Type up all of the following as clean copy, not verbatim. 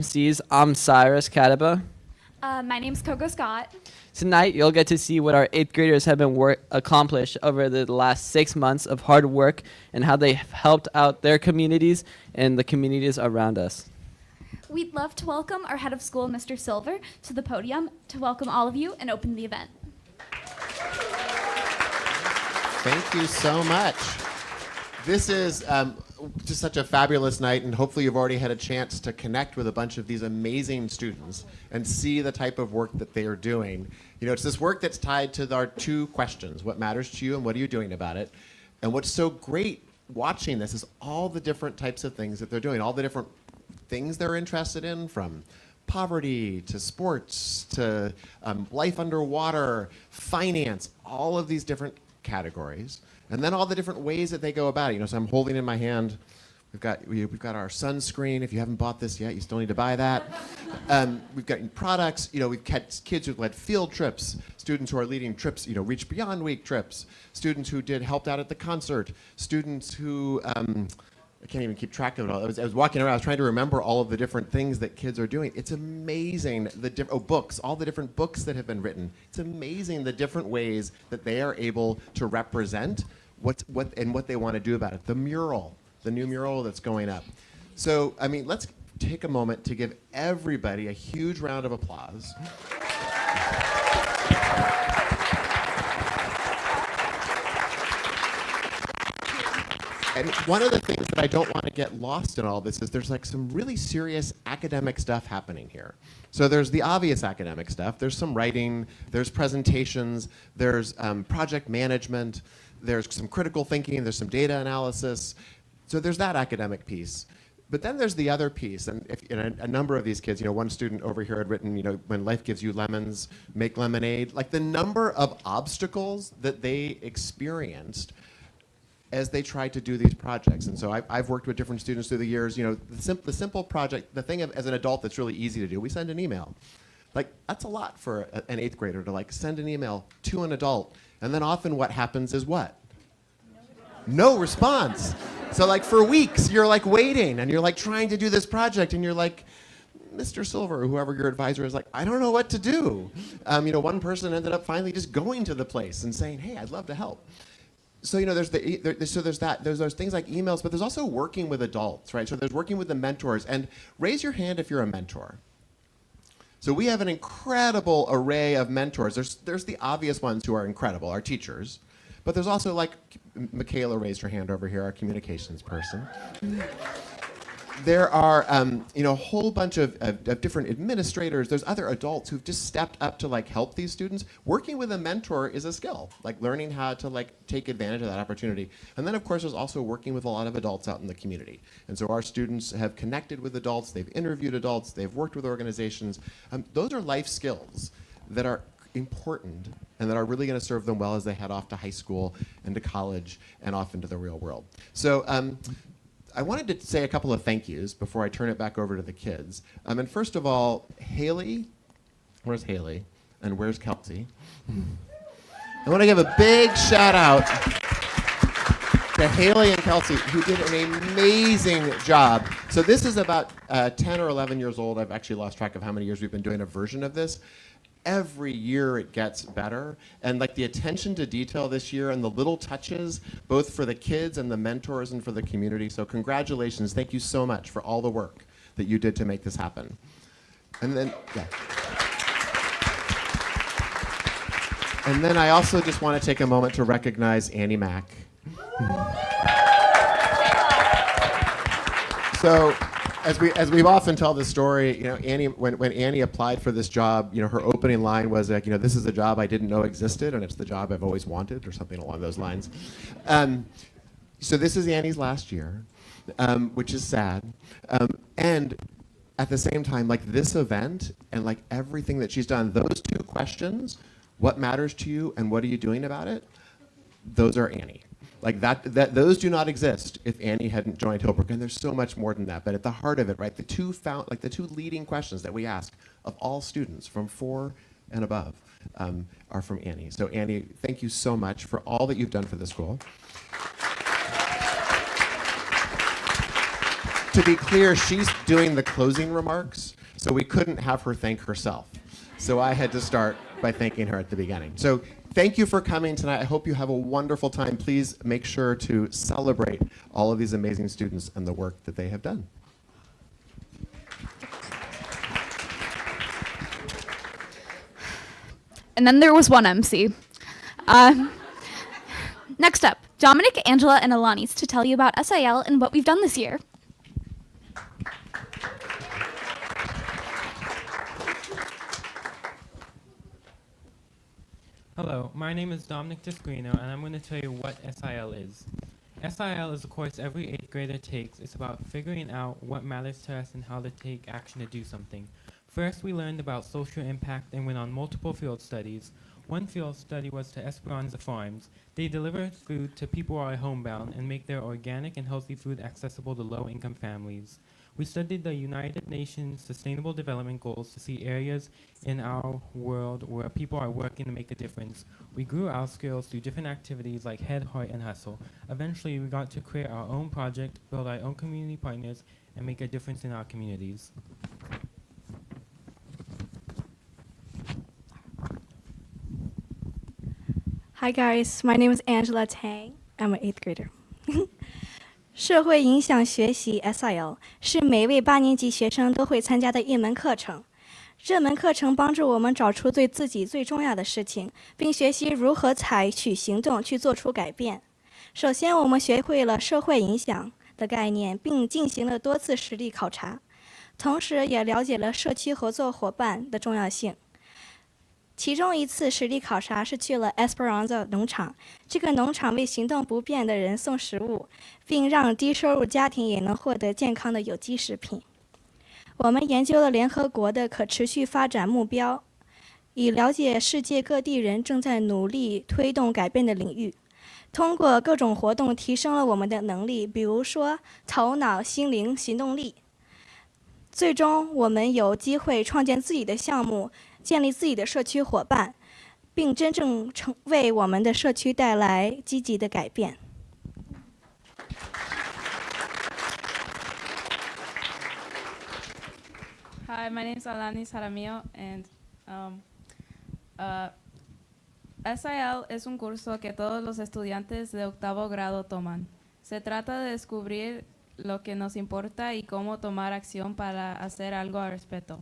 MCs. I'm Cyrus Kataba. My name's Coco Scott. Tonight, you'll get to see what our 8th graders have been accomplished over the last 6 months of hard work and how they've helped out their communities and the communities around us. We'd love to welcome our head of school, Mr. Silver, to the podium to welcome all of you and open the event. Thank you so much. This is just such a fabulous night, and hopefully you've already had a chance to connect with a bunch of these amazing students and see the type of work that they are doing. You know, it's this work that's tied to our two questions: what matters to you and what are you doing about it? And what's so great watching this is all the different types of things that they're doing, all the different things they're interested in, from poverty to sports to life underwater, finance, all of these different categories. And then all the different ways that they go about it. You know, so I'm holding in my hand, we've got our sunscreen. If you haven't bought this yet, you still need to buy that. We've got products. You know, we've got kids who've led field trips, students who are leading trips, you know, Reach Beyond Week trips, students who helped out at the concert, students who, I can't even keep track of it all. I was walking around, I was trying to remember all of the different things that kids are doing. It's amazing, books, all the different books that have been written. It's amazing the different ways that they are able to represent what they want to do about it. The mural, the new mural that's going up. So, I mean, let's take a moment to give everybody a huge round of applause. And one of the things that I don't want to get lost in all this is there's like some really serious academic stuff happening here. So there's the obvious academic stuff. There's some writing, there's presentations, there's project management, there's some critical thinking, there's some data analysis. So there's that academic piece. But then there's the other piece, and a number of these kids, you know, one student over here had written, you know, when life gives you lemons, make lemonade. Like the number of obstacles that they experienced as they tried to do these projects. And so I've worked with different students through the years. You know, the simple project, the thing as an adult that's really easy to do, we send an email. Like, that's a lot for an 8th grader to like send an email to an adult. And then often what happens is what? No response. So like for weeks, you're like waiting and you're like trying to do this project and you're like, Mr. Silver, or whoever your advisor is, like, I don't know what to do. You know, one person ended up finally just going to the place and saying, hey, I'd love to help. So, you know, there's those things like emails, but there's also working with adults, right? So there's working with the mentors. And raise your hand if you're a mentor. So we have an incredible array of mentors. There's the obvious ones who are incredible, our teachers. But there's also, like, Michaela raised her hand over here, our communications person. There are, you know, a whole bunch of different administrators. There's other adults who've just stepped up to like help these students. Working with a mentor is a skill, like learning how to like take advantage of that opportunity. And then of course there's also working with a lot of adults out in the community. And so our students have connected with adults, they've interviewed adults, they've worked with organizations. Those are life skills that are important and that are really going to serve them well as they head off to high school and to college and off into the real world. So I wanted to say a couple of thank yous before I turn it back over to the kids. And first of all, Haley, where's Haley? And where's Kelsey? I want to give a big shout out to Haley and Kelsey, who did an amazing job. So this is about 10 or 11 years old. I've actually lost track of how many years we've been doing a version of this. Every year it gets better, and like the attention to detail this year and the little touches, both for the kids and the mentors and for the community. So congratulations, thank you so much for all the work that you did to make this happen. And then, yeah. And then I also just want to take a moment to recognize Annie Mack. So, as we've often tell the story, you know, Annie, when Annie applied for this job, you know, her opening line was like, you know, this is a job I didn't know existed, and it's the job I've always wanted, or something along those lines. So this is Annie's last year, which is sad. And at the same time, like this event and like everything that she's done, those two questions, what matters to you and what are you doing about it? Those are Annie. Like those do not exist if Annie hadn't joined Hillbrook, and there's so much more than that. But at the heart of it, right, the two leading questions that we ask of all students from 4 and above are from Annie. So Annie, thank you so much for all that you've done for the school. to be clear, she's doing the closing remarks, so we couldn't have her thank herself. So I had to start by thanking her at the beginning. So thank you for coming tonight. I hope you have a wonderful time. Please make sure to celebrate all of these amazing students and the work that they have done. And then there was one MC. Next up, Dominic, Angela, and Alanis to tell you about SIL and what we've done this year. Hello, my name is Dominic Desgrino, and I'm going to tell you what SIL is. SIL is a course every 8th grader takes. It's about figuring out what matters to us and how to take action to do something. First, we learned about social impact and went on multiple field studies. One field study was to Esperanza Farms. They deliver food to people who are homebound and make their organic and healthy food accessible to low-income families. We studied the United Nations Sustainable Development Goals to see areas in our world where people are working to make a difference. We grew our skills through different activities like Head, Heart, and Hustle. Eventually, we got to create our own project, build our own community partners, and make a difference in our communities. Hi guys, my name is Angela Tang. I'm an 8th grader. 社会影响学习 SIL 是每位8年级学生都会参加的一门课程。这门课程帮助我们找出对自己最重要的事情，并学习如何采取行动去做出改变。首先，我们学会了社会影响的概念，并进行了多次实地考察，同时也了解了社区合作伙伴的重要性。其中一次实地考察是去了 Esperanza 农场，这个农场为行动不便的人送食物，并让低收入家庭也能获得健康的有机食品。我们研究了联合国的可持续发展目标，以了解世界各地人正在努力推动改变的领域。通过各种活动提升了我们的能力，比如说头脑、心灵、行动力。最终，我们有机会创建自己的项目，建立自己的社区伙伴，并真正为我们的社区带来积极的改变。Hi, my name is Alanis Jaramillo, and SIL es un curso que todos los estudiantes de 8º grado toman. Se trata de descubrir lo que nos importa y cómo tomar acción para hacer algo al respecto.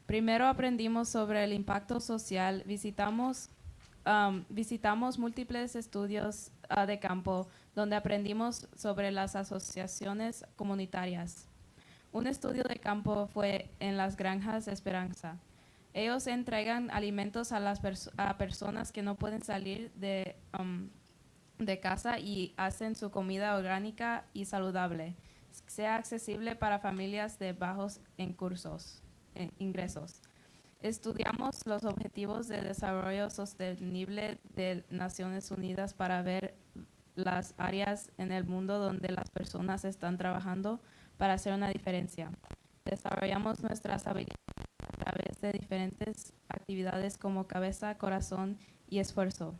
Primero aprendimos sobre el impacto social, visitamos múltiples estudios de campo donde aprendimos sobre las asociaciones comunitarias. Un estudio de campo fue en las granjas Esperanza. Ellos entregan alimentos a personas que no pueden salir de casa y hacen su comida orgánica y saludable, sea accesible para familias de bajos ingresos. Estudiamos los Objetivos de Desarrollo Sostenible de Naciones Unidas para ver las áreas en el mundo donde las personas están trabajando para hacer una diferencia. Desarrollamos nuestras habilidades a través de diferentes actividades como cabeza, corazón y esfuerzo.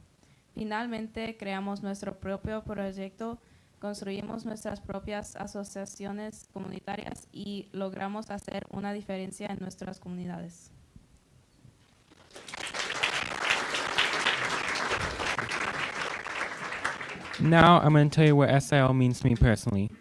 Finalmente, creamos nuestro propio proyecto, construimos nuestras propias asociaciones comunitarias y logramos hacer una diferencia en nuestras comunidades. Now I'm going to tell you what SIL means to me personally.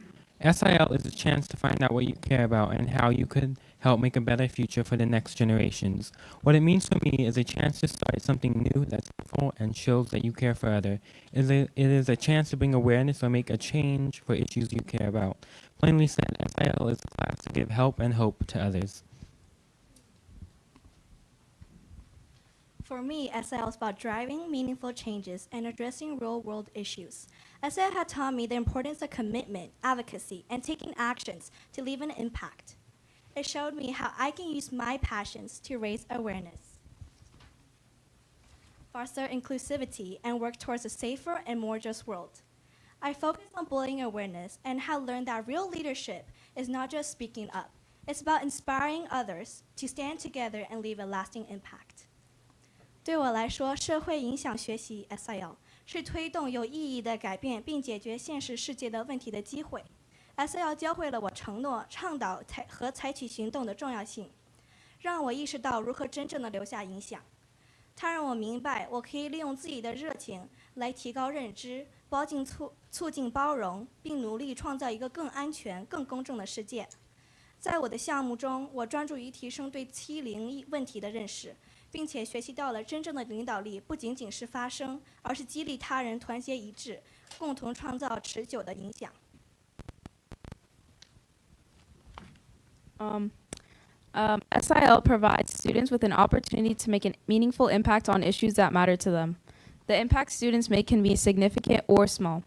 SIL is a chance to find out what you care about and how you could help make a better future for the next generations. What it means for me is a chance to start something new that's helpful and shows that you care for others. It is a chance to bring awareness or make a change for issues you care about. Plainly said, SIL is a class to give help and hope to others. For me, SIL is about driving meaningful changes and addressing real-world issues. SIL had taught me the importance of commitment, advocacy, and taking actions to leave an impact. It showed me how I can use my passions to raise awareness, foster inclusivity, and work towards a safer and more just world. I focused on building awareness and have learned that real leadership is not just speaking up. It's about inspiring others to stand together and leave a lasting impact. 对我来说，社会影响学习 SIL 是推动有意义的改变并解决现实世界的问题的机会。SIL 教会了我承诺、倡导和采取行动的重要性，让我意识到如何真正的留下影响。它让我明白，我可以利用自己的热情来提高认知，促进包容，并努力创造一个更安全、更公正的世界。在我的项目中，我专注于提升对欺凌问题的认识，并且学习到了真正的领导力不仅仅是发声，而是激励他人团结一致，共同创造持久的影响。SIL provides students with an opportunity to make a meaningful impact on issues that matter to them. The impact students make can be significant or small.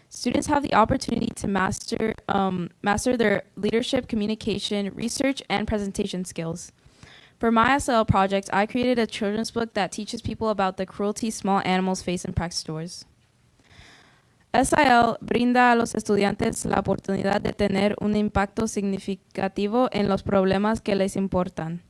Students have the opportunity to master their leadership, communication, research, and presentation skills. For my SIL project, I created a children's book that teaches people about the cruelty small animals face in practice stores. SIL brinda a los estudiantes la oportunidad de tener un impacto significativo en los problemas que les importan.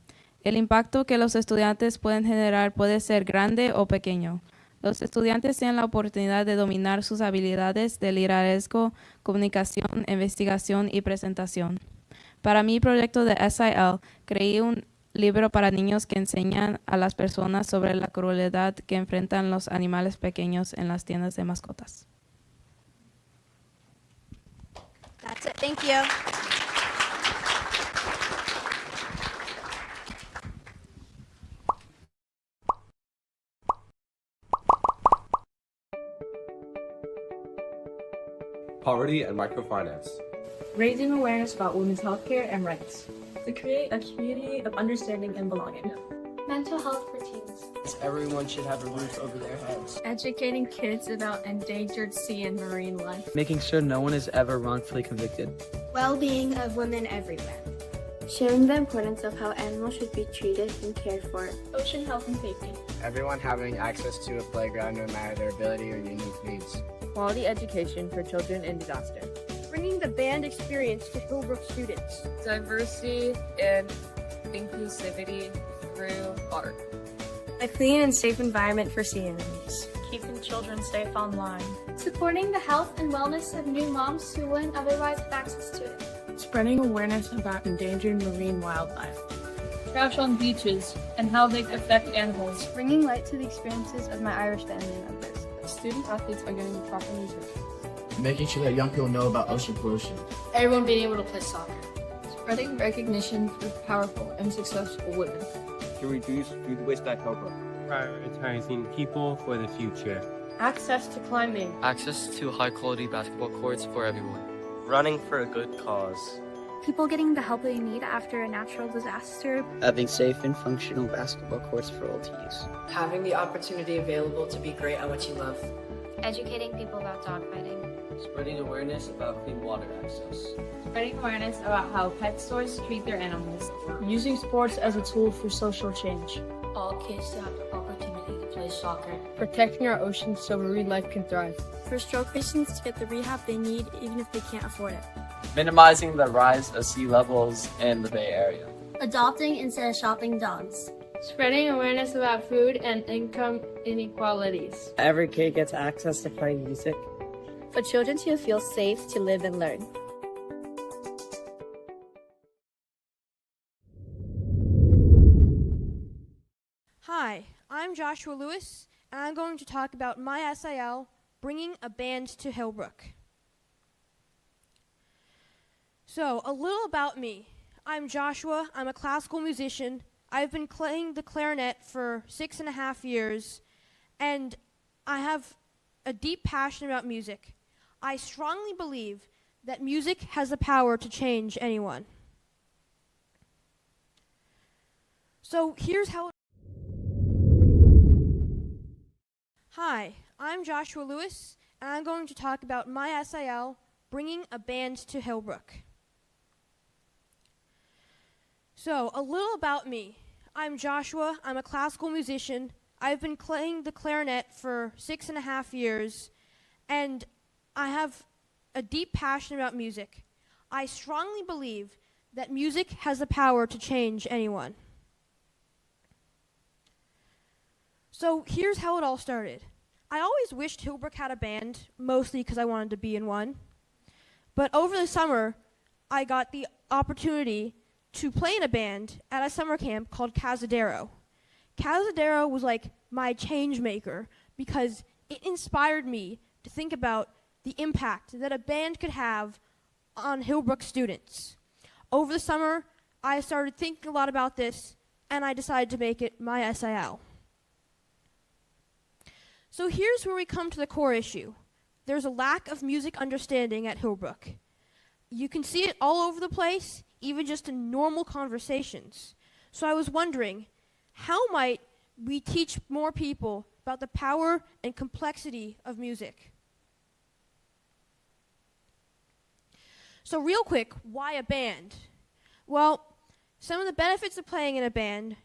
El impacto que los estudiantes pueden generar puede ser grande o pequeño. Los estudiantes tienen la oportunidad de dominar sus habilidades de liderazgo, comunicación, investigación y presentación. Para mi proyecto de SIL, creé un libro para niños que enseñan a las personas sobre la crueldad que enfrentan los animales pequeños en las tiendas de mascotas. That's it. Thank you. Poverty and microfinance. Raising awareness about women's healthcare and rights. To create a community of understanding and belonging. Mental health for teens. Everyone should have a roof over their heads. Educating kids about endangered sea and marine life. Making sure no one is ever wrongfully convicted. Well-being of women everywhere. Sharing the importance of how animals should be treated and cared for. Ocean health and safety. Everyone having access to a playground no matter their ability or unique needs. Quality education for children in disaster. Bringing the band experience to Hillbrook students. Diversity and inclusivity through art. A clean and safe environment for sea animals. Keeping children safe online. Supporting the health and wellness of new moms who wouldn't otherwise have access to it. Spreading awareness about endangered marine wildlife. Trash on beaches and how they affect animals. Bringing light to the experiences of my Irish family members. Student athletes are getting the proper nutrition. Making sure that young people know about ocean pollution. Everyone being able to play soccer. Spreading recognition for powerful and successful women. To reduce food waste at Hillbrook. Prioritizing people for the future. Access to climbing. Access to high-quality basketball courts for everyone. Running for a good cause. People getting the help they need after a natural disaster. Having safe and functional basketball courts for all to use. Having the opportunity available to be great at what you love. Educating people about dogfighting. Spreading awareness about clean water access. Spreading awareness about how pet stores treat their animals. Using sports as a tool for social change. All kids to have the opportunity to play soccer. Protecting our oceans so marine life can thrive. For stroke patients to get the rehab they need even if they can't afford it. Minimizing the rise of sea levels in the Bay Area. Adopting instead of shopping dogs. Spreading awareness about food and income inequalities. Every kid gets access to playing music. For children to feel safe to live and learn. Hi, I'm Joshua Lewis, and I'm going to talk about my SIL, Bringing a Band to Hillbrook. So, a little about me. I'm Joshua. I'm a classical musician. I've been playing the clarinet for 6.5 years, and I have a deep passion about music. I strongly believe that music has the power to change anyone. So, here's how Hi, I'm Joshua Lewis, and I'm going to talk about my SIL, Bringing a Band to Hillbrook. So, a little about me. I'm Joshua. I'm a classical musician. I've been playing the clarinet for 6.5 years, and I have a deep passion about music. I strongly believe that music has the power to change anyone. So here's how it all started. I always wished Hillbrook had a band, mostly because I wanted to be in one. But over the summer, I got the opportunity to play in a band at a summer camp called Cazadero. Cazadero was like my change maker because it inspired me to think about the impact that a band could have on Hillbrook students. Over the summer, I started thinking a lot about this, and I decided to make it my SIL. So here's where we come to the core issue. There's a lack of music understanding at Hillbrook. You can see it all over the place, even just in normal conversations. So I was wondering, how might we teach more people about the power and complexity of music? So real quick, why a band? Well, some of the benefits of playing in a band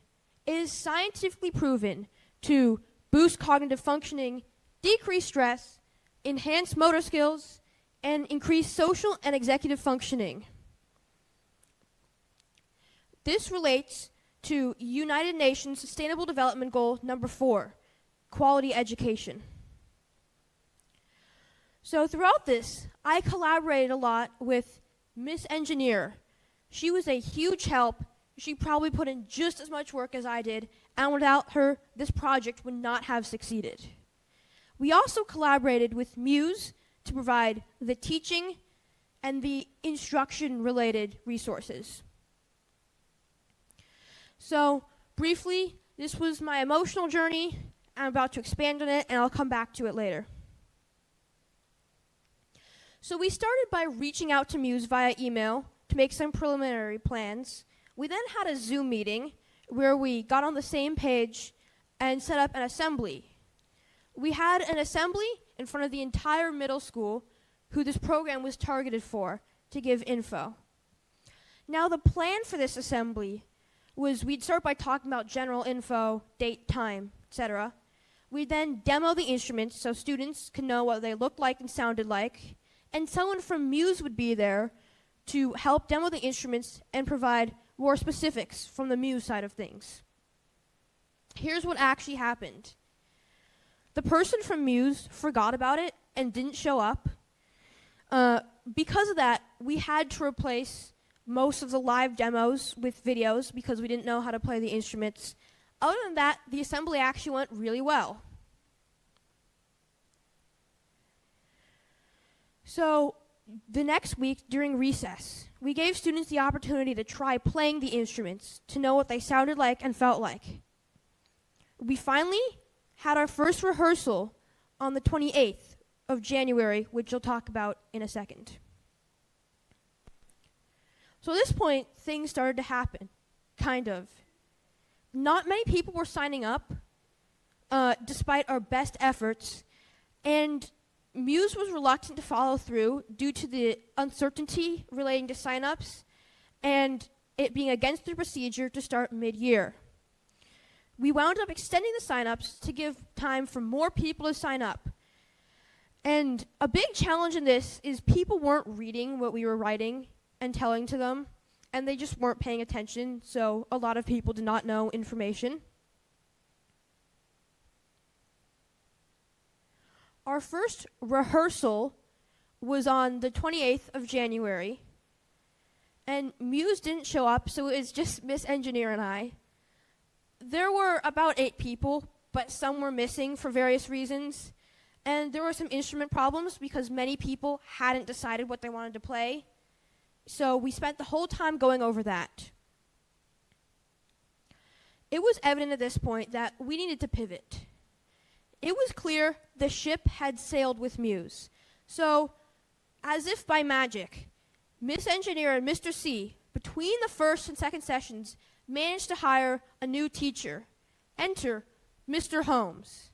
is scientifically proven to boost cognitive functioning, decrease stress, enhance motor skills, and increase social and executive functioning. This relates to United Nations Sustainable Development Goal number 4, quality education. So throughout this, I collaborated a lot with Miss Engineer. She was a huge help. She probably put in just as much work as I did, and without her, this project would not have succeeded. We also collaborated with Muse to provide the teaching and the instruction-related resources. So, briefly, this was my emotional journey. I'm about to expand on it, and I'll come back to it later. So we started by reaching out to Muse via email to make some preliminary plans. We then had a Zoom meeting where we got on the same page and set up an assembly. We had an assembly in front of the entire middle school who this program was targeted for to give info. Now the plan for this assembly was we'd start by talking about general info, date, time, etc. We'd then demo the instruments so students could know what they looked like and sounded like, and someone from Muse would be there to help demo the instruments and provide more specifics from the Muse side of things. Here's what actually happened. The person from Muse forgot about it and didn't show up. Because of that, we had to replace most of the live demos with videos because we didn't know how to play the instruments. Other than that, the assembly actually went really well. So the next week during recess, we gave students the opportunity to try playing the instruments to know what they sounded like and felt like. We finally had our first rehearsal on the 28th of January, which I'll talk about in a second. So at this point, things started to happen, kind of. Not many people were signing up, despite our best efforts, and Muse was reluctant to follow through due to the uncertainty relating to signups and it being against the procedure to start mid-year. We wound up extending the signups to give time for more people to sign up. And a big challenge in this is people weren't reading what we were writing and telling to them, and they just weren't paying attention, so a lot of people did not know information. Our first rehearsal was on the 28th of January, and Muse didn't show up, so it was just Miss Engineer and I. There were about 8 people, but some were missing for various reasons, and there were some instrument problems because many people hadn't decided what they wanted to play, so we spent the whole time going over that. It was evident at this point that we needed to pivot. It was clear the ship had sailed with Muse. So, as if by magic, Miss Engineer and Mr. C, between the first and second sessions, managed to hire a new teacher. Enter Mr. Holmes.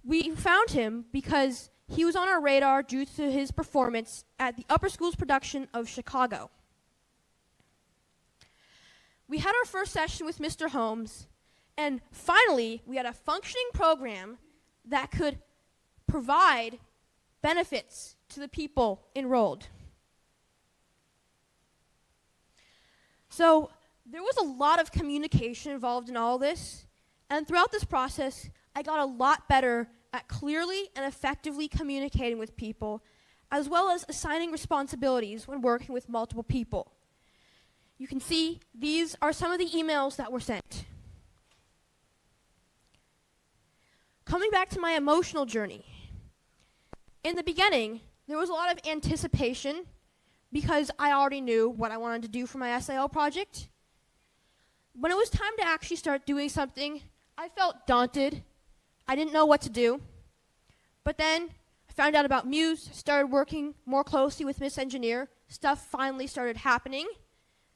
We found him because he was on our radar due to his performance at the Upper Schools production of Chicago. We had our first session with Mr. Holmes, and finally, we had a functioning program that could provide benefits to the people enrolled. So there was a lot of communication involved in all this, and throughout this process, I got a lot better at clearly and effectively communicating with people, as well as assigning responsibilities when working with multiple people. You can see these are some of the emails that were sent. Coming back to my emotional journey. In the beginning, there was a lot of anticipation because I already knew what I wanted to do for my SIL project. When it was time to actually start doing something, I felt daunted. I didn't know what to do. But then I found out about Muse, started working more closely with Miss Engineer. Stuff finally started happening.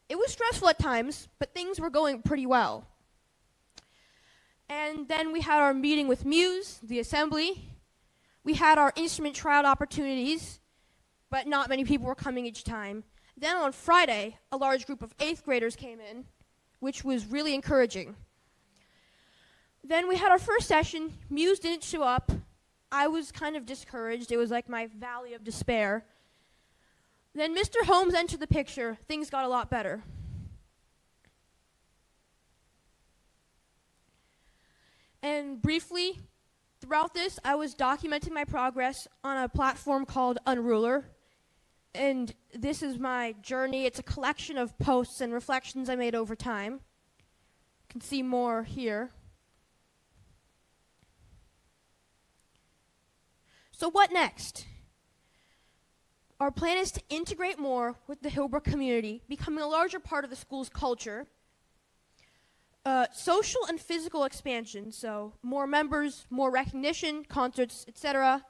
It was stressful at times, but things were going pretty well. And then we had our meeting with Muse, the assembly. We had our instrument tryout opportunities, but not many people were coming each time. Then on Friday, a large group of 8th graders came in, which was really encouraging. Then we had our first session. Muse didn't show up. I was kind of discouraged. It was like my valley of despair. Then Mr. Holmes entered the picture. Things got a lot better. And briefly, throughout this, I was documenting my progress on a platform called Unruler. And this is my journey. It's a collection of posts and reflections I made over time. You can see more here. So what next? Our plan is to integrate more with the Hillbrook community, becoming a larger part of the school's culture. Social and physical expansion, so more members, more recognition, concerts, etc.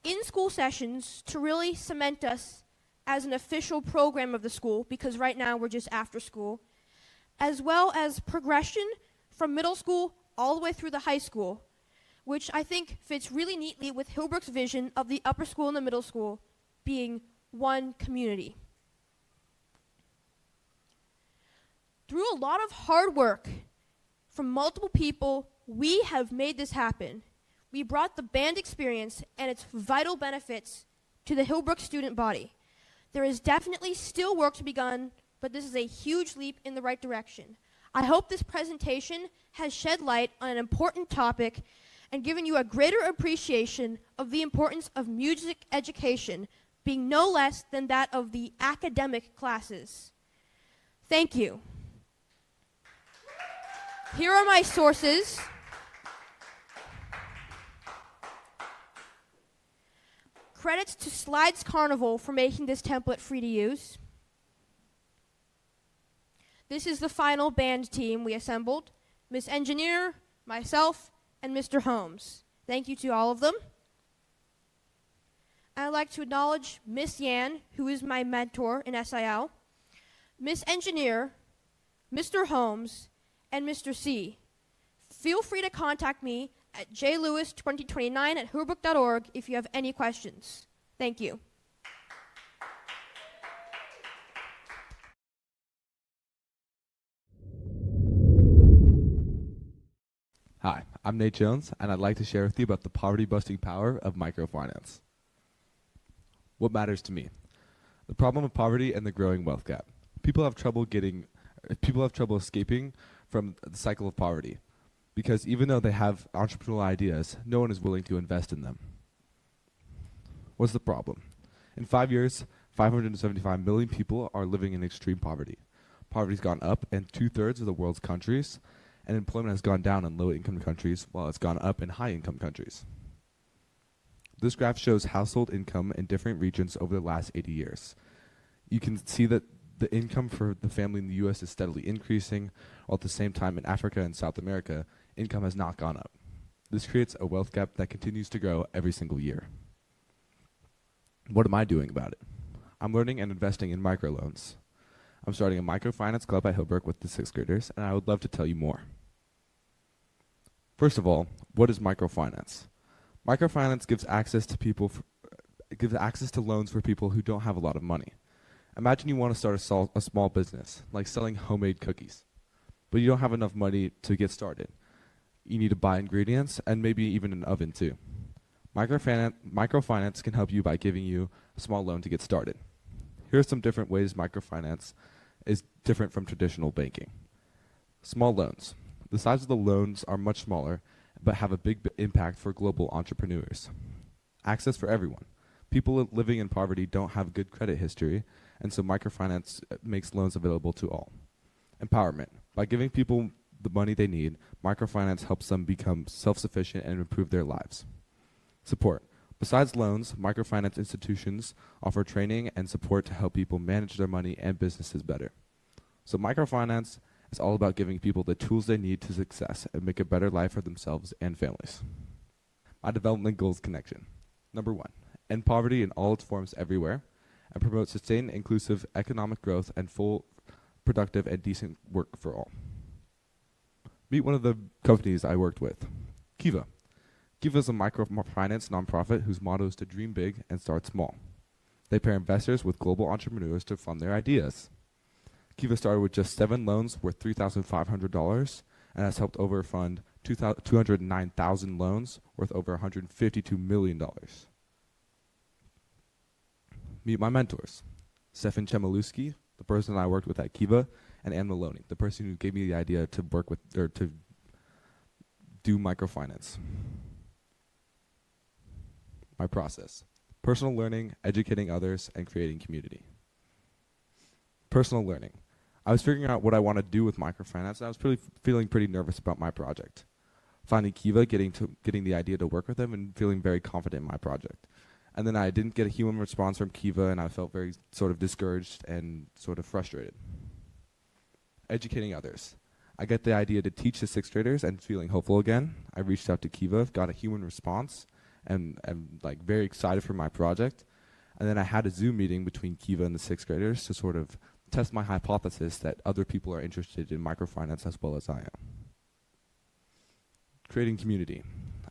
In-school sessions to really cement us as an official program of the school, because right now we're just after school, as well as progression from middle school all the way through the high school, which I think fits really neatly with Hillbrook's vision of the upper school and the middle school being one community. Through a lot of hard work from multiple people, we have made this happen. We brought the band experience and its vital benefits to the Hillbrook student body. There is definitely still work to be done, but this is a huge leap in the right direction. I hope this presentation has shed light on an important topic and given you a greater appreciation of the importance of music education being no less than that of the academic classes. Thank you. Here are my sources. Credits to Slides Carnival for making this template free to use. This is the final band team we assembled. Miss Engineer, myself, and Mr. Holmes. Thank you to all of them. I'd like to acknowledge Miss Yan, who is my mentor in SIL, Miss Engineer, Mr. Holmes, and Mr. C. Feel free to contact me at jlewis2029@hillbrook.org if you have any questions. Thank you. Hi, I'm Nate Jones, and I'd like to share with you about the poverty-busting power of microfinance. What matters to me? The problem of poverty and the growing wealth gap. People have trouble escaping from the cycle of poverty, because even though they have entrepreneurial ideas, no one is willing to invest in them. What's the problem? In 5 years, 575 million people are living in extreme poverty. Poverty's gone up in 2/3 of the world's countries, and employment has gone down in low-income countries while it's gone up in high-income countries. This graph shows household income in different regions over the last 80 years. You can see that the income for the family in the US is steadily increasing, while at the same time in Africa and South America, income has not gone up. This creates a wealth gap that continues to grow every single year. What am I doing about it? I'm learning and investing in microloans. I'm starting a microfinance club at Hillbrook with the 6th graders, and I would love to tell you more. First of all, what is microfinance? Microfinance gives access to loans for people who don't have a lot of money. Imagine you want to start a small business, like selling homemade cookies, but you don't have enough money to get started. You need to buy ingredients and maybe even an oven too. Microfinance can help you by giving you a small loan to get started. Here are some different ways microfinance is different from traditional banking. Small loans. The size of the loans are much smaller, but have a big impact for global entrepreneurs. Access for everyone. People living in poverty don't have good credit history, and so microfinance makes loans available to all. Empowerment. By giving people the money they need, microfinance helps them become self-sufficient and improve their lives. Support. Besides loans, microfinance institutions offer training and support to help people manage their money and businesses better. So microfinance is all about giving people the tools they need to success and make a better life for themselves and families. My development goals connection. Number 1, end poverty in all its forms everywhere, and promote sustained, inclusive economic growth and full, productive, and decent work for all. Meet one of the companies I worked with, Kiva. Kiva is a microfinance nonprofit whose motto is to dream big and start small. They pair investors with global entrepreneurs to fund their ideas. Kiva started with just 7 loans worth $3,500 and has helped overfund 209,000 loans worth over $152 million. Meet my mentors, Stefan Chemielewski, the person I worked with at Kiva, and Anne Maloney, the person who gave me the idea to work with or to do microfinance. My process: personal learning, educating others, and creating community. Personal learning. I was figuring out what I want to do with microfinance, and I was feeling pretty nervous about my project. Finding Kiva, getting the idea to work with them, and feeling very confident in my project. And then I didn't get a human response from Kiva, and I felt very sort of discouraged and sort of frustrated. Educating others. I get the idea to teach the 6th graders and feeling hopeful again. I reached out to Kiva, got a human response, and I'm like very excited for my project. And then I had a Zoom meeting between Kiva and the 6th graders to sort of test my hypothesis that other people are interested in microfinance as well as I am. Creating community.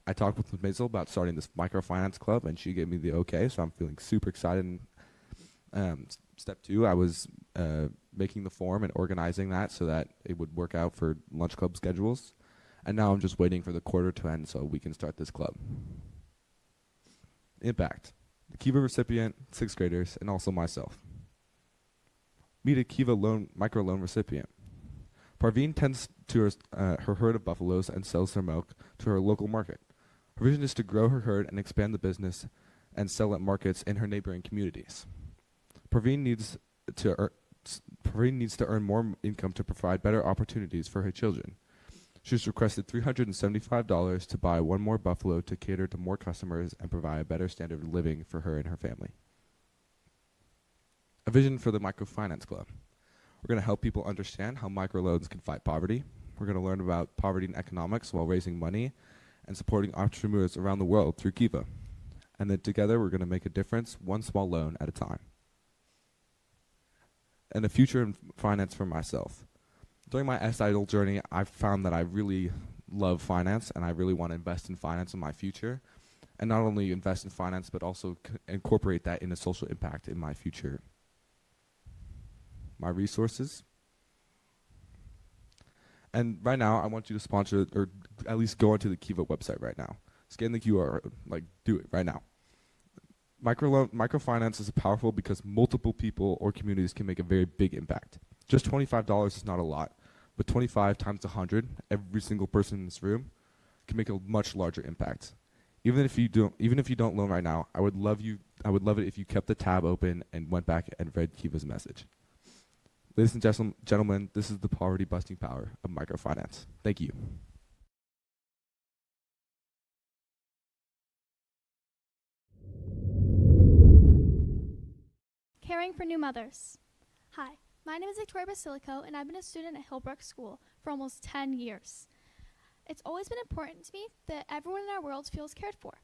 I talked with Maisel about starting this microfinance club, and she gave me the okay, so I'm feeling super excited. Step 2, I was making the form and organizing that so that it would work out for lunch club schedules. And now I'm just waiting for the quarter to end so we can start this club. Impact. The Kiva recipient, 6th graders, and also myself. Meet a Kiva microloan recipient. Parveen tends to her herd of buffaloes and sells their milk to her local market. Her vision is to grow her herd and expand the business and sell at markets in her neighboring communities. Parveen needs to earn more income to provide better opportunities for her children. She's requested $375 to buy 1 more buffalo to cater to more customers and provide a better standard of living for her and her family. A vision for the Microfinance Club. We're going to help people understand how microloans can fight poverty. We're going to learn about poverty and economics while raising money and supporting entrepreneurs around the world through Kiva. And then together we're going to make a difference, one small loan at a time. And a future in finance for myself. During my SIL journey, I've found that I really love finance and I really want to invest in finance in my future. And not only invest in finance, but also incorporate that in a social impact in my future. My resources. And right now, I want you to sponsor, or at least go onto the Kiva website right now. Scan the QR, like do it right now. Microfinance is powerful because multiple people or communities can make a very big impact. Just $25 is not a lot, but 25 times 100, every single person in this room can make a much larger impact. Even if you don't loan right now, I would love it if you kept the tab open and went back and read Kiva's message. Ladies and gentlemen, this is the poverty-busting power of microfinance. Thank you. Caring for new mothers. Hi, my name is Victoria Basilico, and I've been a student at Hillbrook School for almost 10 years. It's always been important to me that everyone in our world feels cared for.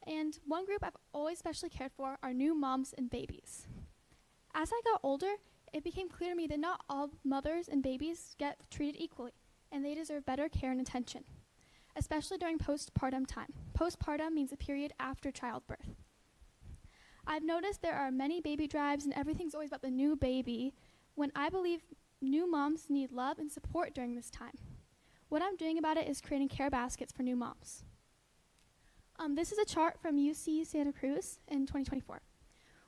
And one group I've always especially cared for are new moms and babies. As I got older, it became clear to me that not all mothers and babies get treated equally, and they deserve better care and attention, especially during postpartum time. Postpartum means a period after childbirth. I've noticed there are many baby drives and everything's always about the new baby, when I believe new moms need love and support during this time. What I'm doing about it is creating care baskets for new moms. This is a chart from UC Santa Cruz in 2024.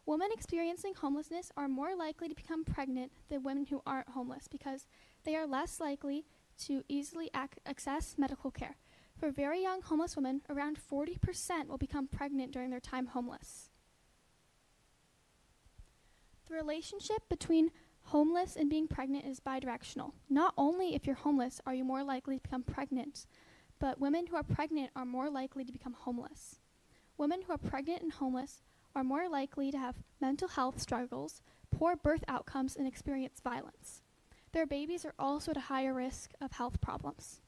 Women experiencing homelessness are more likely to become pregnant than women who aren't homeless because they are less likely to easily access medical care. For very young homeless women, around 40% will become pregnant during their time homeless. The relationship between homeless and being pregnant is bidirectional. Not only if you're homeless are you more likely to become pregnant, but women who are pregnant are more likely to become homeless. Women who are pregnant and homeless are more likely to have mental health struggles, poor birth outcomes, and experience violence. Their babies are also at a higher risk of health problems.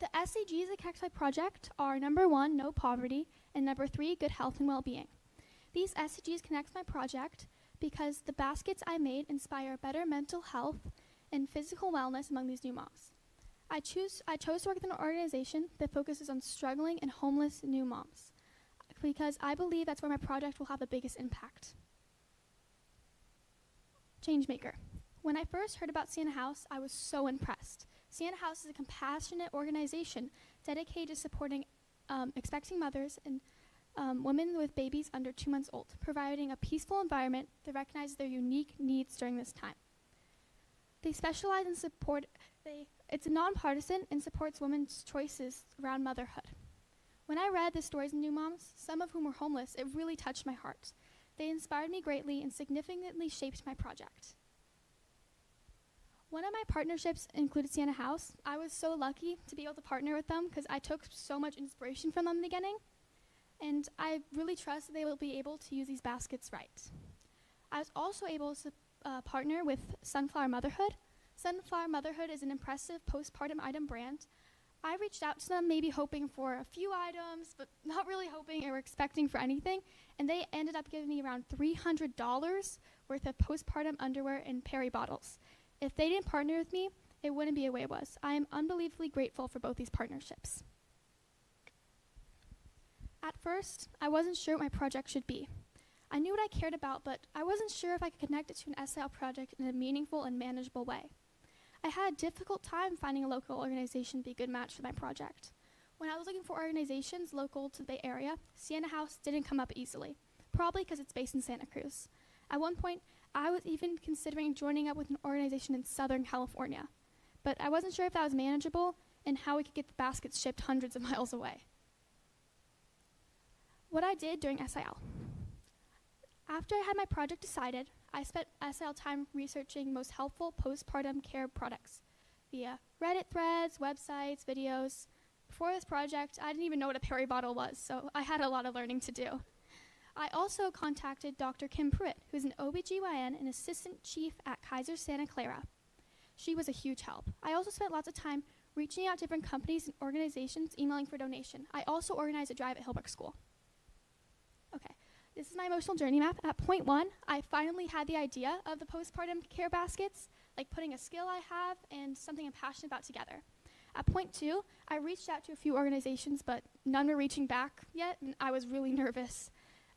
The SDGs at Cacti Project are number 1, no poverty, and number 3, good health and well-being. These SDGs connect my project because the baskets I made inspire better mental health and physical wellness among these new moms. I chose to work with an organization that focuses on struggling and homeless new moms because I believe that's where my project will have the biggest impact. Changemaker. When I first heard about Sienna House, I was so impressed. Sienna House is a compassionate organization dedicated to supporting expecting mothers and women with babies under 2 months old, providing a peaceful environment that recognizes their unique needs during this time. They specialize in support. It's nonpartisan and supports women's choices around motherhood. When I read the stories of new moms, some of whom were homeless, it really touched my heart. They inspired me greatly and significantly shaped my project. One of my partnerships included Sienna House. I was so lucky to be able to partner with them because I took so much inspiration from them in the beginning, and I really trust that they will be able to use these baskets right. I was also able to partner with Sunflower Motherhood. Sunflower Motherhood is an impressive postpartum item brand. I reached out to them maybe hoping for a few items, but not really hoping or expecting for anything, and they ended up giving me around $300 worth of postpartum underwear and peri bottles. If they didn't partner with me, it wouldn't be the way it was. I am unbelievably grateful for both these partnerships. At first, I wasn't sure what my project should be. I knew what I cared about, but I wasn't sure if I could connect it to an SIL project in a meaningful and manageable way. I had a difficult time finding a local organization to be a good match for my project. When I was looking for organizations local to the Bay Area, Sienna House didn't come up easily, probably because it's based in Santa Cruz. At one point, I was even considering joining up with an organization in Southern California, but I wasn't sure if that was manageable and how we could get the baskets shipped hundreds of miles away. What I did during SIL. After I had my project decided, I spent SIL time researching most helpful postpartum care products via Reddit threads, websites, videos. Before this project, I didn't even know what a peri bottle was, so I had a lot of learning to do. I also contacted Dr. Kim Pruitt, who's an OBGYN and assistant chief at Kaiser Santa Clara. She was a huge help. I also spent lots of time reaching out to different companies and organizations, emailing for donation. I also organized a drive at Hillbrook School. Okay, this is my emotional journey map. At point 1, I finally had the idea of the postpartum care baskets, like putting a skill I have and something I'm passionate about together. At point 2, I reached out to a few organizations, but none were reaching back yet, and I was really nervous.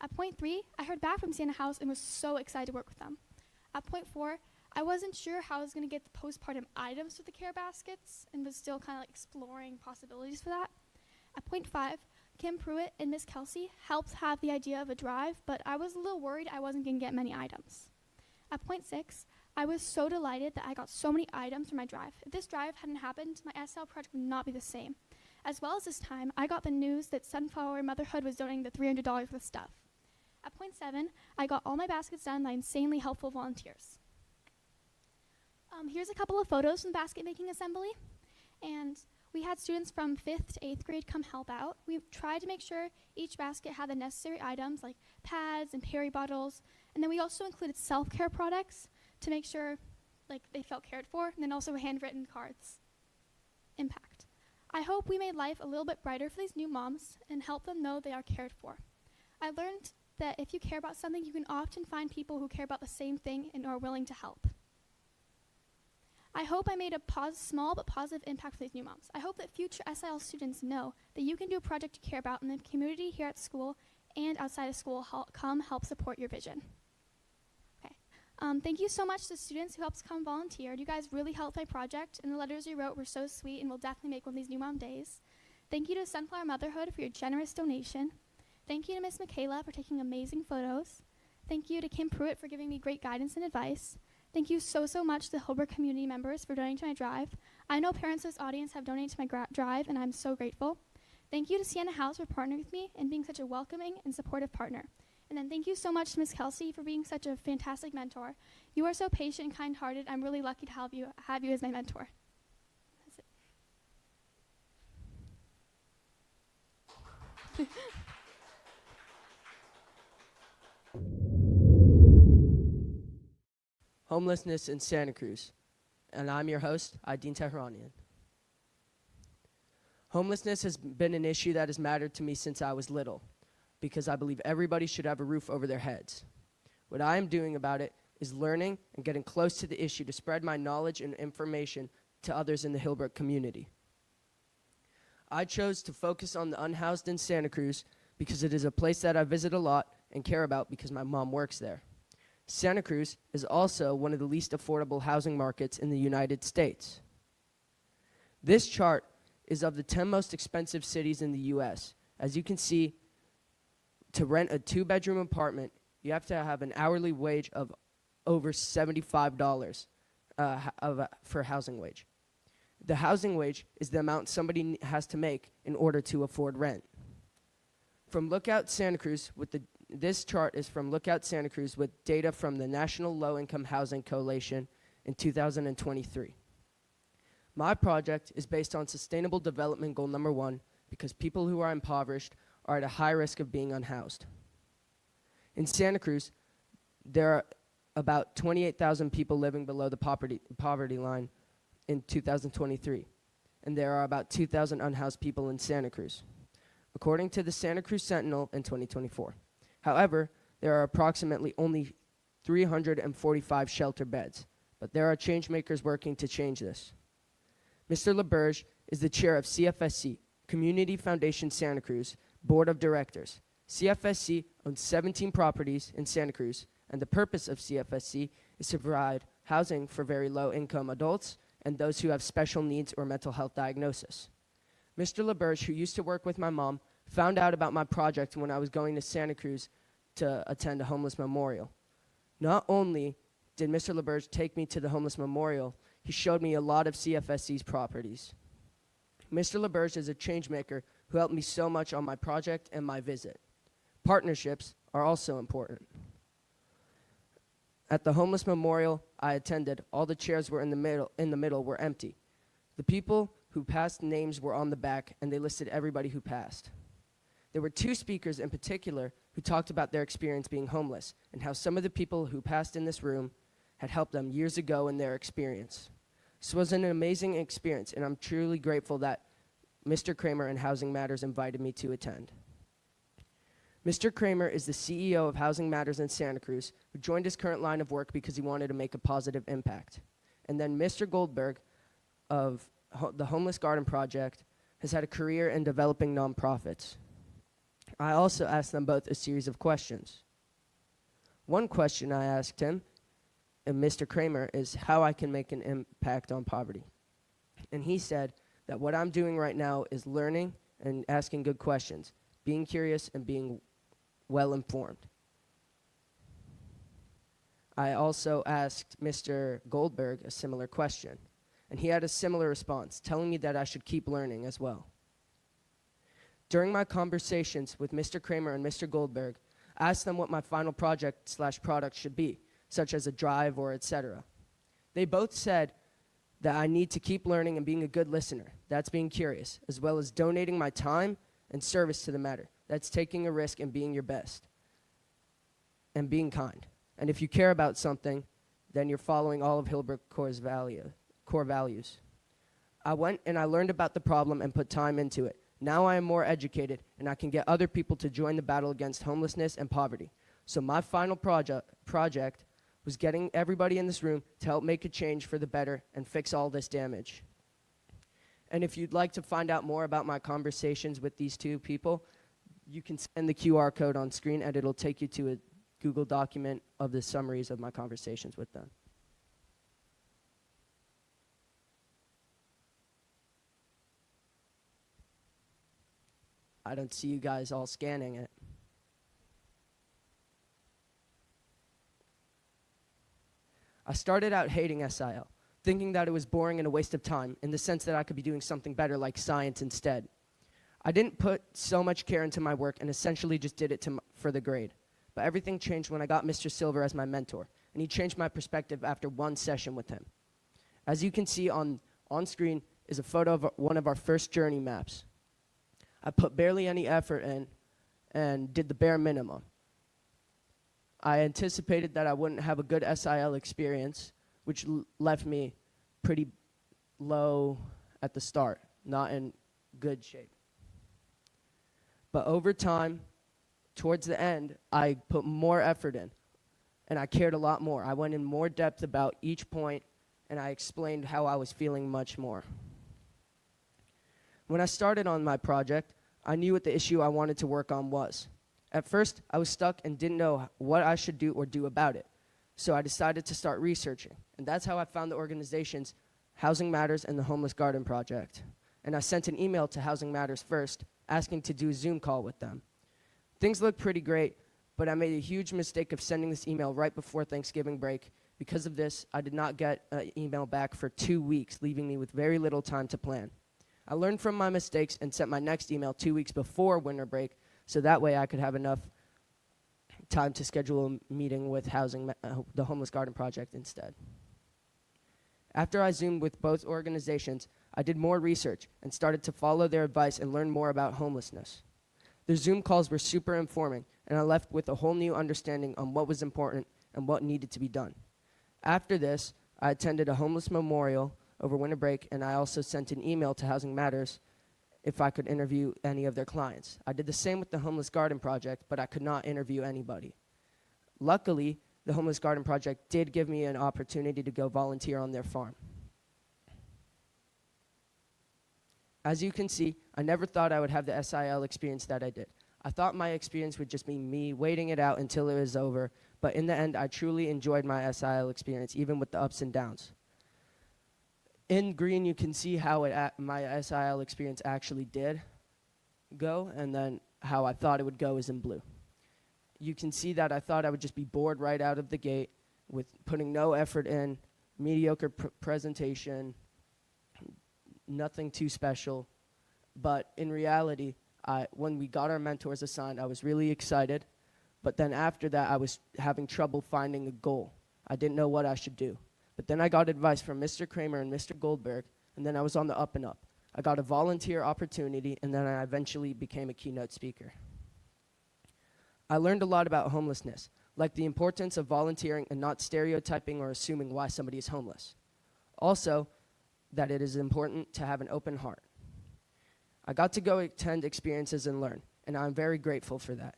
At point 3, I heard back from Sienna House and was so excited to work with them. At point 4, I wasn't sure how I was going to get the postpartum items for the care baskets and was still kind of like exploring possibilities for that. At point 5, Kim Pruitt and Miss Kelsey helped have the idea of a drive, but I was a little worried I wasn't going to get many items. At point 6, I was so delighted that I got so many items for my drive. If this drive hadn't happened, my SL project would not be the same. As well as this time, I got the news that Sunflower Motherhood was donating the $300 worth of stuff. At point 7, I got all my baskets done by insanely helpful volunteers. Here's a couple of photos from the basket making assembly. And we had students from 5th to 8th grade come help out. We tried to make sure each basket had the necessary items like pads and peri bottles. And then we also included self-care products to make sure like they felt cared for, and then also handwritten cards. Impact. I hope we made life a little bit brighter for these new moms and help them know they are cared for. I learned that if you care about something, you can often find people who care about the same thing and are willing to help. I hope I made a small but positive impact for these new moms. I hope that future SIL students know that you can do a project you care about, and the community here at school and outside of school come help support your vision. Okay. Thank you so much to the students who helped come volunteer. You guys really helped my project, and the letters you wrote were so sweet and will definitely make one of these new mom days. Thank you to Sunflower Motherhood for your generous donation. Thank you to Miss Michaela for taking amazing photos. Thank you to Kim Pruitt for giving me great guidance and advice. Thank you so much to the Hillbrook community members for donating to my drive. I know parents of this audience have donated to my drive, and I'm so grateful. Thank you to Sienna House for partnering with me and being such a welcoming and supportive partner. And then thank you so much to Ms. Kelsey for being such a fantastic mentor. You are so patient and kind-hearted. I'm really lucky to have you as my mentor. That's it. Homelessness in Santa Cruz. And I'm your host, Aydin Tehranian. Homelessness has been an issue that has mattered to me since I was little, because I believe everybody should have a roof over their heads. What I am doing about it is learning and getting close to the issue to spread my knowledge and information to others in the Hillbrook community. I chose to focus on the unhoused in Santa Cruz because it is a place that I visit a lot and care about because my mom works there. Santa Cruz is also one of the least affordable housing markets in the United States. This chart is of the 10 most expensive cities in the US. As you can see, to rent a 2-bedroom apartment, you have to have an hourly wage of over $75 for housing wage. The housing wage is the amount somebody has to make in order to afford rent. From Lookout Santa Cruz, this chart is from Lookout Santa Cruz with data from the National Low-Income Housing Coalition in 2023. My project is based on Sustainable Development Goal number 1 because people who are impoverished are at a high risk of being unhoused. In Santa Cruz, there are about 28,000 people living below the poverty line in 2023, and there are about 2,000 unhoused people in Santa Cruz, according to the Santa Cruz Sentinel in 2024. However, there are approximately only 345 shelter beds, but there are change makers working to change this. Mr. LaBerge is the chair of CFSC, Community Foundation Santa Cruz, Board of Directors. CFSC owns 17 properties in Santa Cruz, and the purpose of CFSC is to provide housing for very low-income adults and those who have special needs or mental health diagnosis. Mr. LaBerge, who used to work with my mom, found out about my project when I was going to Santa Cruz to attend a homeless memorial. Not only did Mr. LaBerge take me to the homeless memorial, he showed me a lot of CFSC's properties. Mr. LaBerge is a change maker who helped me so much on my project and my visit. Partnerships are also important. At the homeless memorial I attended, all the chairs were in the middle were empty. The people who passed names were on the back, and they listed everybody who passed. There were 2 speakers in particular who talked about their experience being homeless and how some of the people who passed in this room had helped them years ago in their experience. This was an amazing experience, and I'm truly grateful that Mr. Kramer and Housing Matters invited me to attend. Mr. Kramer is the CEO of Housing Matters in Santa Cruz, who joined his current line of work because he wanted to make a positive impact. And then Mr. Goldberg of the Homeless Garden Project has had a career in developing nonprofits. I also asked them both a series of questions. One question I asked him, and Mr. Kramer, is how I can make an impact on poverty. And he said that what I'm doing right now is learning and asking good questions, being curious and being well-informed. I also asked Mr. Goldberg a similar question, and he had a similar response, telling me that I should keep learning as well. During my conversations with Mr. Kramer and Mr. Goldberg, I asked them what my final project/product should be, such as a drive or etc. They both said that I need to keep learning and being a good listener, that's being curious, as well as donating my time and service to the matter, that's taking a risk and being your best, and being kind. And if you care about something, then you're following all of Hillbrook core values. I went and I learned about the problem and put time into it. Now I am more educated, and I can get other people to join the battle against homelessness and poverty. So my final project was getting everybody in this room to help make a change for the better and fix all this damage. And if you'd like to find out more about my conversations with these 2 people, you can send the QR code on screen, and it'll take you to a Google document of the summaries of my conversations with them. I don't see you guys all scanning it. I started out hating SIL, thinking that it was boring and a waste of time, in the sense that I could be doing something better like science instead. I didn't put so much care into my work and essentially just did it for the grade. but everything changed when I got Mr. Silver as my mentor, and he changed my perspective after one session with him. As you can see on screen is a photo of one of our first journey maps. I put barely any effort in and did the bare minimum. I anticipated that I wouldn't have a good SIL experience, which left me pretty low at the start, not in good shape. But over time, towards the end, I put more effort in, and I cared a lot more. I went in more depth about each point, and I explained how I was feeling much more. When I started on my project, I knew what the issue I wanted to work on was. At first, I was stuck and didn't know what I should do or do about it. So I decided to start researching, and that's how I found the organizations Housing Matters and the Homeless Garden Project. And I sent an email to Housing Matters first, asking to do a Zoom call with them. Things looked pretty great, but I made a huge mistake of sending this email right before Thanksgiving break. Because of this, I did not get an email back for 2 weeks, leaving me with very little time to plan. I learned from my mistakes and sent my next email 2 weeks before winter break, so that way I could have enough time to schedule a meeting with the Homeless Garden Project instead. After I Zoomed with both organizations, I did more research and started to follow their advice and learn more about homelessness. Their Zoom calls were super informing, and I left with a whole new understanding on what was important and what needed to be done. After this, I attended a homeless memorial over winter break, and I also sent an email to Housing Matters if I could interview any of their clients. I did the same with the Homeless Garden Project, but I could not interview anybody. Luckily, the Homeless Garden Project did give me an opportunity to go volunteer on their farm. As you can see, I never thought I would have the SIL experience that I did. I thought my experience would just be me waiting it out until it was over, but in the end, I truly enjoyed my SIL experience, even with the ups and downs. In green, you can see how my SIL experience actually did go, and then how I thought it would go is in blue. You can see that I thought I would just be bored right out of the gate with putting no effort in, mediocre presentation, nothing too special. But in reality, when we got our mentors assigned, I was really excited. But then after that, I was having trouble finding a goal. I didn't know what I should do. But then I got advice from Mr. Kramer and Mr. Goldberg, and then I was on the up and up. I got a volunteer opportunity, and then I eventually became a keynote speaker. I learned a lot about homelessness, like the importance of volunteering and not stereotyping or assuming why somebody is homeless. Also, that it is important to have an open heart. I got to go attend experiences and learn, and I'm very grateful for that.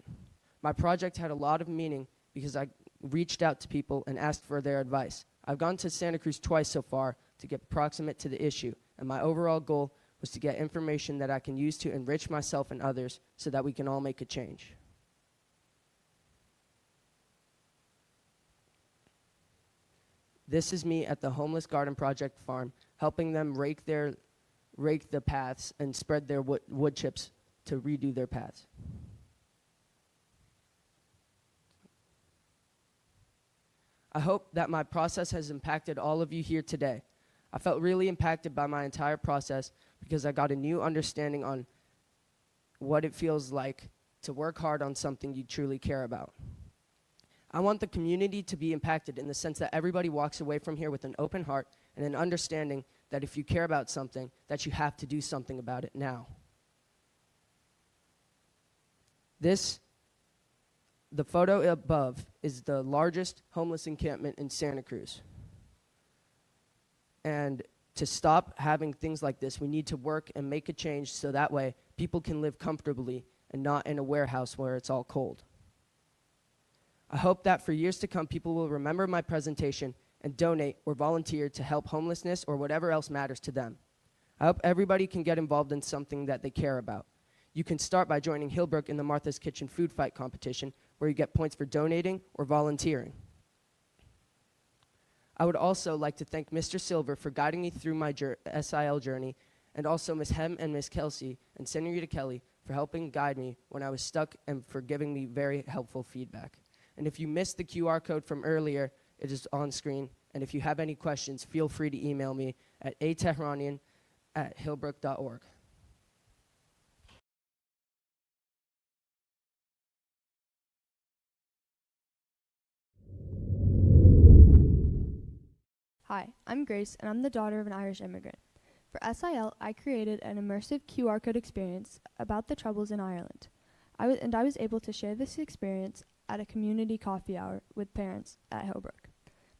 My project had a lot of meaning because I reached out to people and asked for their advice. I've gone to Santa Cruz twice so far to get proximate to the issue, and my overall goal was to get information that I can use to enrich myself and others so that we can all make a change. This is me at the Homeless Garden Project farm, helping them rake the paths and spread their wood chips to redo their paths. I hope that my process has impacted all of you here today. I felt really impacted by my entire process because I got a new understanding on what it feels like to work hard on something you truly care about. I want the community to be impacted in the sense that everybody walks away from here with an open heart and an understanding that if you care about something, that you have to do something about it now. The photo above is the largest homeless encampment in Santa Cruz. And to stop having things like this, we need to work and make a change so that way people can live comfortably and not in a warehouse where it's all cold. I hope that for years to come, people will remember my presentation and donate or volunteer to help homelessness or whatever else matters to them. I hope everybody can get involved in something that they care about. You can start by joining Hillbrook in the Martha's Kitchen food fight competition, where you get points for donating or volunteering. I would also like to thank Mr. Silver for guiding me through my SIL journey, and also Ms. Hem and Ms. Kelsey and Senorita Kelly for helping guide me when I was stuck and for giving me very helpful feedback. And if you missed the QR code from earlier, it is on screen. And if you have any questions, feel free to email me at atehranian@hillbrook.org. Hi, I'm Grace, and I'm the daughter of an Irish immigrant. For SIL, I created an immersive QR code experience about the Troubles in Ireland. I was able to share this experience at a community coffee hour with parents at Hillbrook.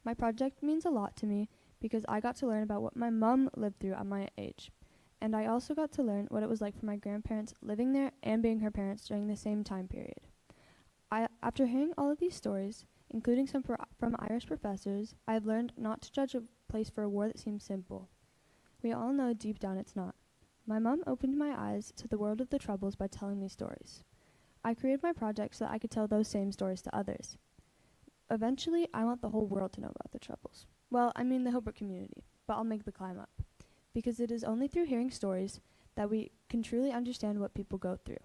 My project means a lot to me because I got to learn about what my mom lived through at my age. And I also got to learn what it was like for my grandparents living there and being her parents during the same time period. After hearing all of these stories, including some from Irish professors, I have learned not to judge a place for a war that seems simple. We all know deep down it's not. My mom opened my eyes to the world of the Troubles by telling me stories. I created my project so that I could tell those same stories to others. Eventually, I want the whole world to know about the Troubles. Well, I mean the Hillbrook community, but I'll make the climb up. Because it is only through hearing stories that we can truly understand what people go through.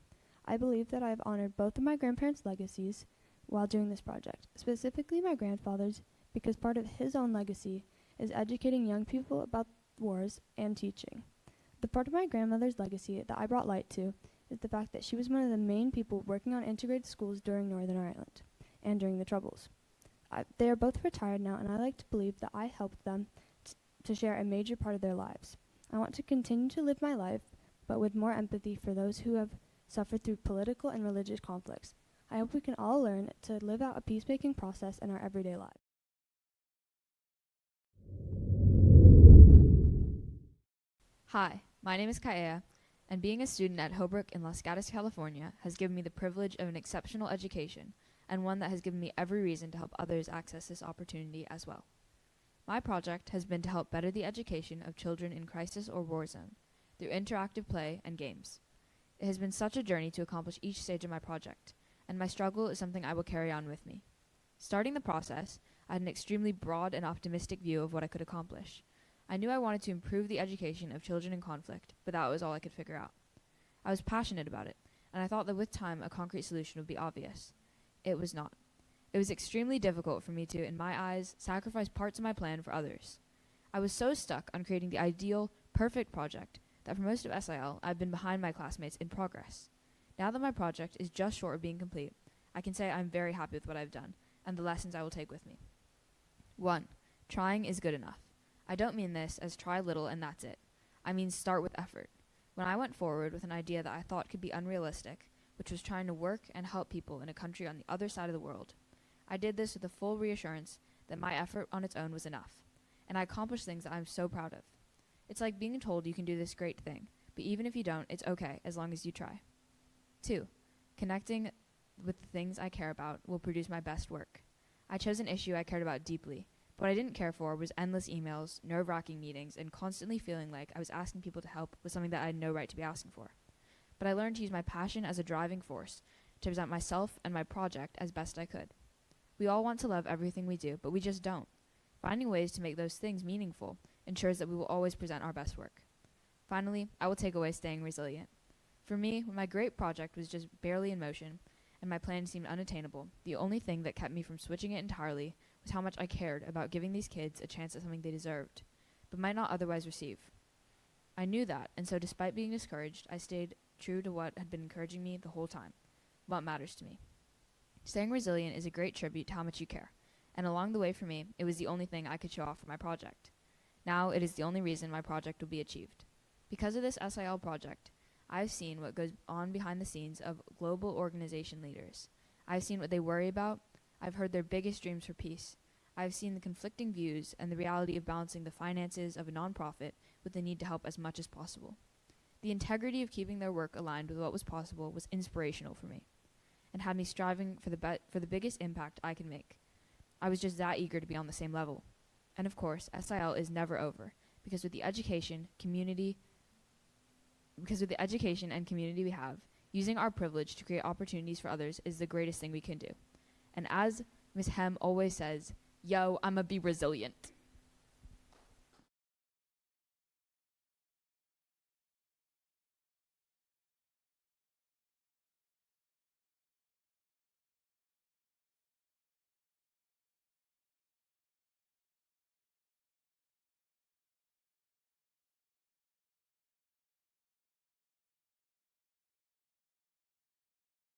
I believe that I have honored both of my grandparents' legacies while doing this project, specifically my grandfather's, because part of his own legacy is educating young people about wars and teaching. The part of my grandmother's legacy that I brought light to is the fact that she was one of the main people working on integrated schools during Northern Ireland and during the Troubles. They are both retired now, and I like to believe that I helped them to share a major part of their lives. I want to continue to live my life, but with more empathy for those who have suffered through political and religious conflicts. I hope we can all learn to live out a peacemaking process in our everyday lives. Hi, my name is Kaea, and being a student at Hillbrook in Los Gatos, California has given me the privilege of an exceptional education, and one that has given me every reason to help others access this opportunity as well. My project has been to help better the education of children in crisis or war zone through interactive play and games. It has been such a journey to accomplish each stage of my project, and my struggle is something I will carry on with me. Starting the process, I had an extremely broad and optimistic view of what I could accomplish. I knew I wanted to improve the education of children in conflict, but that was all I could figure out. I was passionate about it, and I thought that with time a concrete solution would be obvious. It was not. It was extremely difficult for me to, in my eyes, sacrifice parts of my plan for others. I was so stuck on creating the ideal, perfect project that for most of SIL, I've been behind my classmates in progress. Now that my project is just short of being complete, I can say I'm very happy with what I've done and the lessons I will take with me. 1. Trying is good enough. I don't mean this as try little and that's it. I mean start with effort. When I went forward with an idea that I thought could be unrealistic, which was trying to work and help people in a country on the other side of the world, I did this with the full reassurance that my effort on its own was enough, and I accomplished things that I'm so proud of. It's like being told you can do this great thing, but even if you don't, it's okay as long as you try. 2. Connecting with the things I care about will produce my best work. I chose an issue I cared about deeply, but what I didn't care for was endless emails, nerve-wracking meetings, and constantly feeling like I was asking people to help with something that I had no right to be asking for. But I learned to use my passion as a driving force to present myself and my project as best I could. We all want to love everything we do, but we just don't. Finding ways to make those things meaningful ensures that we will always present our best work. Finally, I will take away staying resilient. For me, when my great project was just barely in motion and my plan seemed unattainable, the only thing that kept me from switching it entirely was how much I cared about giving these kids a chance at something they deserved, but might not otherwise receive. I knew that, and so despite being discouraged, I stayed true to what had been encouraging me the whole time, what matters to me. Staying resilient is a great tribute to how much you care, and along the way for me, it was the only thing I could show off for my project. Now it is the only reason my project will be achieved. Because of this SIL project, I've seen what goes on behind the scenes of global organization leaders. I've seen what they worry about. I've heard their biggest dreams for peace. I've seen the conflicting views and the reality of balancing the finances of a nonprofit with the need to help as much as possible. The integrity of keeping their work aligned with what was possible was inspirational for me and had me striving for the biggest impact I could make. I was just that eager to be on the same level. And of course, SIL is never over, because with the education and community we have, using our privilege to create opportunities for others is the greatest thing we can do. And as Ms. Hem always says, yo, I'ma be resilient.